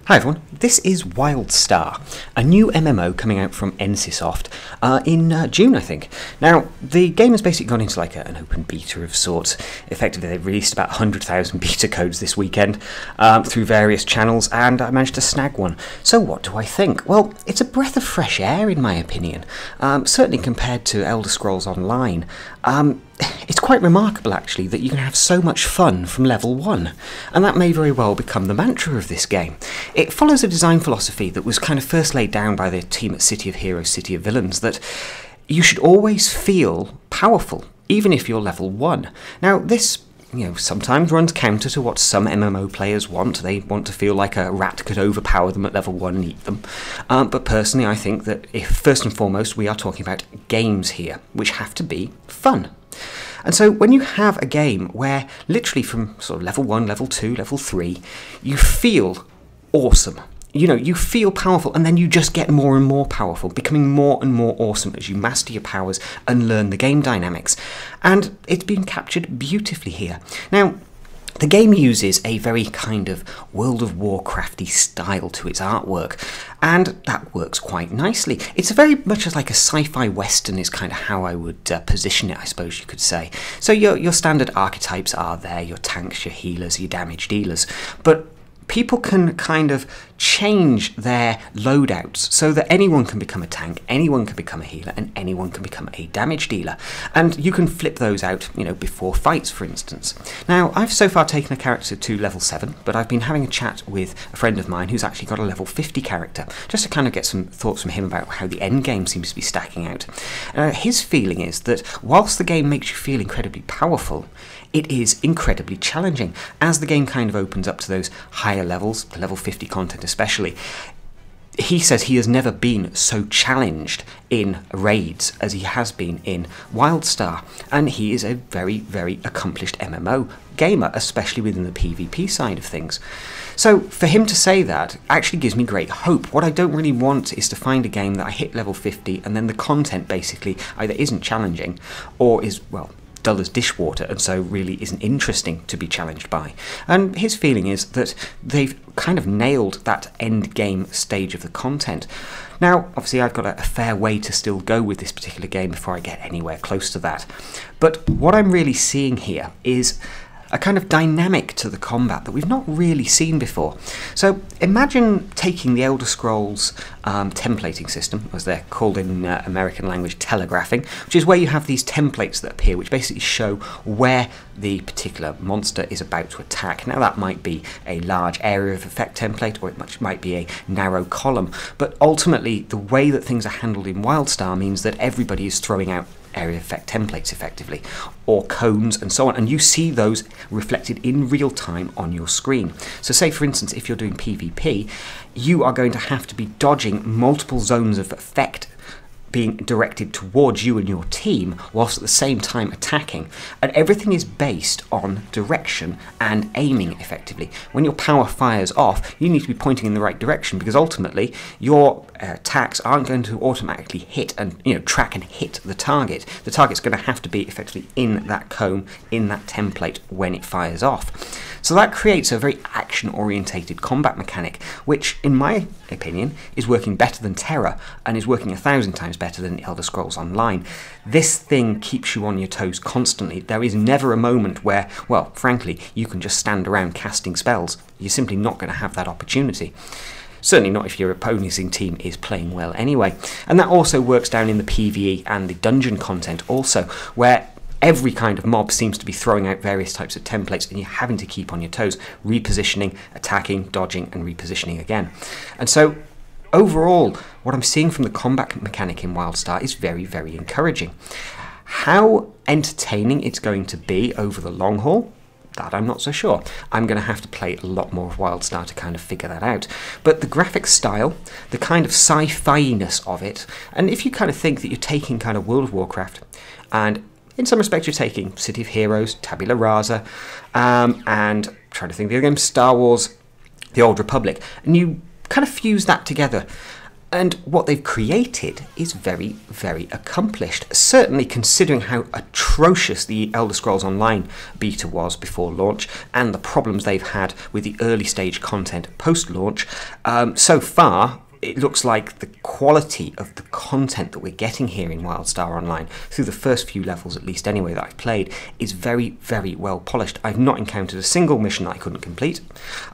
Hi everyone, this is WildStar, a new MMO coming out from NCSoft in June, I think. Now, the game has basically gone into like an open beta of sorts. Effectively, they've released about 100,000 beta codes this weekend through various channels, and I managed to snag one. So what do I think? Well, it's a breath of fresh air in my opinion, certainly compared to Elder Scrolls Online. It's quite remarkable actually that you can have so much fun from level 1, and that may very well become the mantra of this game. It follows a design philosophy that was kind of first laid down by the team at City of Heroes, City of Villains, that you should always feel powerful, even if you're level 1. Now this, sometimes runs counter to what some MMO players want. They want to feel like a rat could overpower them at level 1 and eat them. But personally I think that if first and foremost we are talking about games here, which have to be fun. And so when you have a game where literally from sort of level 1, level 2, level 3, you feel awesome. You feel powerful, and then you just get more and more powerful, becoming more and more awesome as you master your powers and learn the game dynamics. And it's been captured beautifully here. Now, the game uses a very kind of World of Warcrafty style to its artwork, and that works quite nicely. It's very much as like a sci-fi western is kind of how I would position it, I suppose you could say. So your standard archetypes are there, your tanks, your healers, your damage dealers, but people can kind of change their loadouts so that anyone can become a tank, anyone can become a healer, and anyone can become a damage dealer. And you can flip those out, before fights, for instance. Now, I've so far taken a character to level 7, but I've been having a chat with a friend of mine who's actually got a level 50 character, just to kind of get some thoughts from him about how the end game seems to be stacking out. His feeling is that whilst the game makes you feel incredibly powerful, it is incredibly challenging. As the game kind of opens up to those higher levels, the level 50 content especially, he says he has never been so challenged in raids as he has been in WildStar, and he is a very, very accomplished MMO gamer, especially within the PvP side of things. So for him to say that actually gives me great hope. What I don't really want is to find a game that I hit level 50 and then the content basically either isn't challenging or is, well, dull as dishwater, and so really isn't interesting to be challenged by. And his feeling is that they've kind of nailed that end game stage of the content. Now, obviously I've got a fair way to still go with this particular game before I get anywhere close to that. But what I'm really seeing here is a kind of dynamic to the combat that we've not really seen before. So imagine taking the Elder Scrolls templating system, as they're called in American language, telegraphing, which is where you have these templates that appear which basically show where the particular monster is about to attack. Now that might be a large area of effect template, or it might be a narrow column, but ultimately the way that things are handled in WildStar means that everybody is throwing out area effect templates effectively, or cones and so on, and you see those reflected in real time on your screen. So say for instance if you're doing PvP, you are going to have to be dodging multiple zones of effect being directed towards you and your team whilst at the same time attacking, and everything is based on direction and aiming effectively. When your power fires off, you need to be pointing in the right direction, because ultimately your attacks aren't going to automatically hit and track and hit the target. The target's going to have to be effectively in that cone, in that template when it fires off. So that creates a very action-orientated combat mechanic, which, in my opinion, is working better than Terra, and is working 1,000 times better than Elder Scrolls Online. This thing keeps you on your toes constantly. There is never a moment where, well, frankly, you can just stand around casting spells. You're simply not going to have that opportunity. Certainly not if your opposing team is playing well anyway. And that also works down in the PvE and the dungeon content also, where every kind of mob seems to be throwing out various types of templates, and you're having to keep on your toes, repositioning, attacking, dodging, and repositioning again. And so overall, what I'm seeing from the combat mechanic in WildStar is very, very encouraging. How entertaining it's going to be over the long haul, that I'm not so sure. I'm going to have to play a lot more of WildStar to kind of figure that out. But the graphic style, the kind of sci-fi-ness of it, and if you kind of think that you're taking kind of World of Warcraft, and in some respects you're taking City of Heroes, Tabula Rasa, and trying to think of the other games, Star Wars, The Old Republic, and you kind of fuse that together, And what they've created is very, very accomplished, certainly considering how atrocious the Elder Scrolls Online beta was before launch and the problems they've had with the early stage content post-launch. So far, it looks like the quality of the content that we're getting here in WildStar Online, through the first few levels at least anyway that I've played, is very, very well polished. I've not encountered a single mission that I couldn't complete.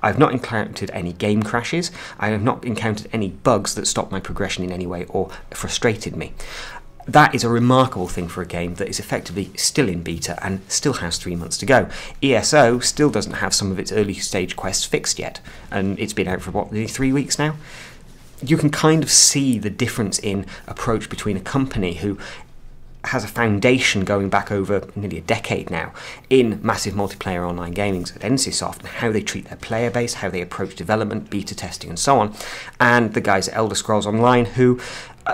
I've not encountered any game crashes. I have not encountered any bugs that stopped my progression in any way or frustrated me. That is a remarkable thing for a game that is effectively still in beta and still has 3 months to go. ESO still doesn't have some of its early stage quests fixed yet, and it's been out for what, nearly 3 weeks now? You can kind of see the difference in approach between a company who has a foundation going back over nearly a decade now in massive multiplayer online gaming at NCSoft, and how they treat their player base, how they approach development, beta testing and so on, and the guys at Elder Scrolls Online who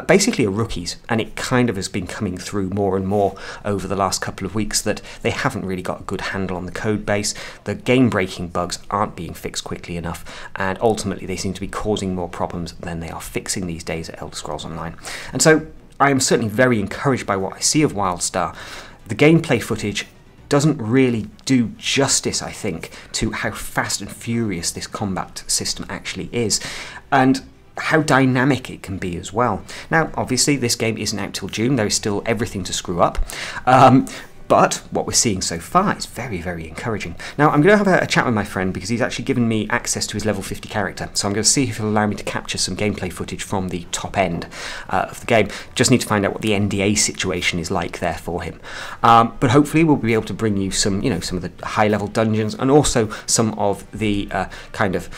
basically are rookies, and it kind of has been coming through more and more over the last couple of weeks that they haven't really got a good handle on the code base. The game-breaking bugs aren't being fixed quickly enough, and ultimately they seem to be causing more problems than they are fixing these days at Elder Scrolls Online. And so I am certainly very encouraged by what I see of WildStar. The gameplay footage doesn't really do justice, I think, to how fast and furious this combat system actually is, and how dynamic it can be as well. Now, obviously, this game isn't out till June. There is still everything to screw up. But what we're seeing so far is very, very encouraging. Now, I'm going to have a chat with my friend because he's actually given me access to his level 50 character. So I'm going to see if he'll allow me to capture some gameplay footage from the top end of the game. Just need to find out what the NDA situation is like there for him. But hopefully we'll be able to bring you some, some of the high-level dungeons and also some of the kind of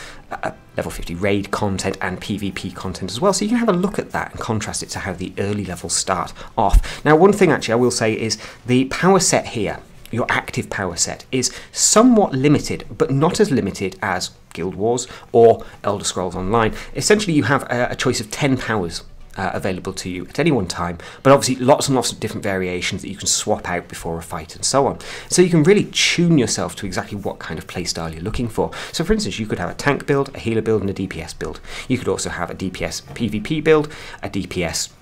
level 50 raid content and PvP content as well, so you can have a look at that and contrast it to how the early levels start off. Now, one thing actually I will say is the power set here, your active power set, is somewhat limited, but not as limited as Guild Wars or Elder Scrolls Online. Essentially, you have a choice of 10 powers available to you at any one time, but obviously lots and lots of different variations that you can swap out before a fight and so on. So you can really tune yourself to exactly what kind of playstyle you're looking for. So for instance, you could have a tank build, a healer build and a DPS build. You could also have a DPS PvP build, a DPS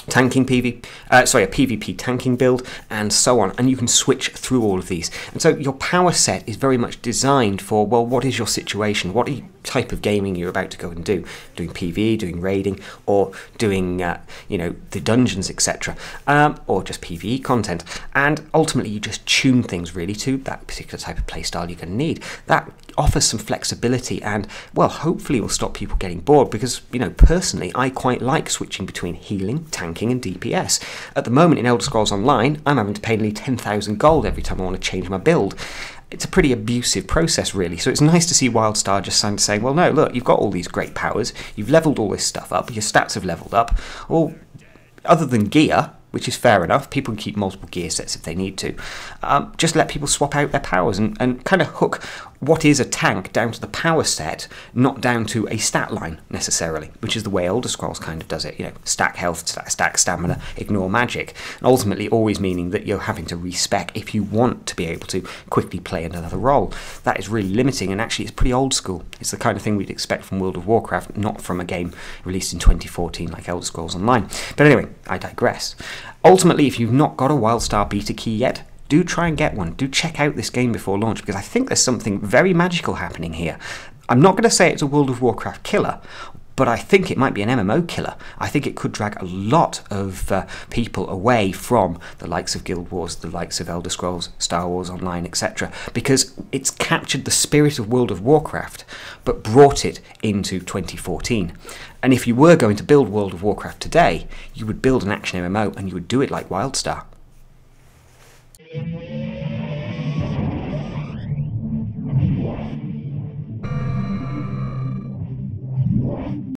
tanking a PvP tanking build, and so on, and you can switch through all of these. And so your power set is very much designed for, well, what is your situation, what type of gaming you're about to go and do, doing PvE, doing raiding, or doing the dungeons, etc., or just PvE content. And ultimately you just tune things really to that particular type of playstyle you're going to need. That offers some flexibility and, well, hopefully will stop people getting bored, because personally I quite like switching between healing, tanking and DPS. At the moment in Elder Scrolls Online I'm having to pay nearly 10,000 gold every time I want to change my build. It's a pretty abusive process, really, so it's nice to see WildStar just saying, well, no, look, you've got all these great powers, you've leveled all this stuff up, your stats have leveled up, well, other than gear, which is fair enough, people can keep multiple gear sets if they need to, just let people swap out their powers and kind of hook what is a tank down to the power set, not down to a stat line necessarily, which is the way Elder Scrolls kind of does it. Stack health, stack stamina, ignore magic, and ultimately always meaning that you're having to respec if you want to be able to quickly play another role. That is really limiting, and actually it's pretty old school. It's the kind of thing we'd expect from World of Warcraft, not from a game released in 2014 like Elder Scrolls Online. But anyway, I digress. Ultimately, if you've not got a WildStar Beta key yet, do try and get one. Do check out this game before launch, because I think there's something very magical happening here. I'm not going to say it's a World of Warcraft killer, but I think it might be an MMO killer. I think it could drag a lot of people away from the likes of Guild Wars, the likes of Elder Scrolls, Star Wars Online, etc., because it's captured the spirit of World of Warcraft, but brought it into 2014. And if you were going to build World of Warcraft today, you would build an action MMO and you would do it like WildStar.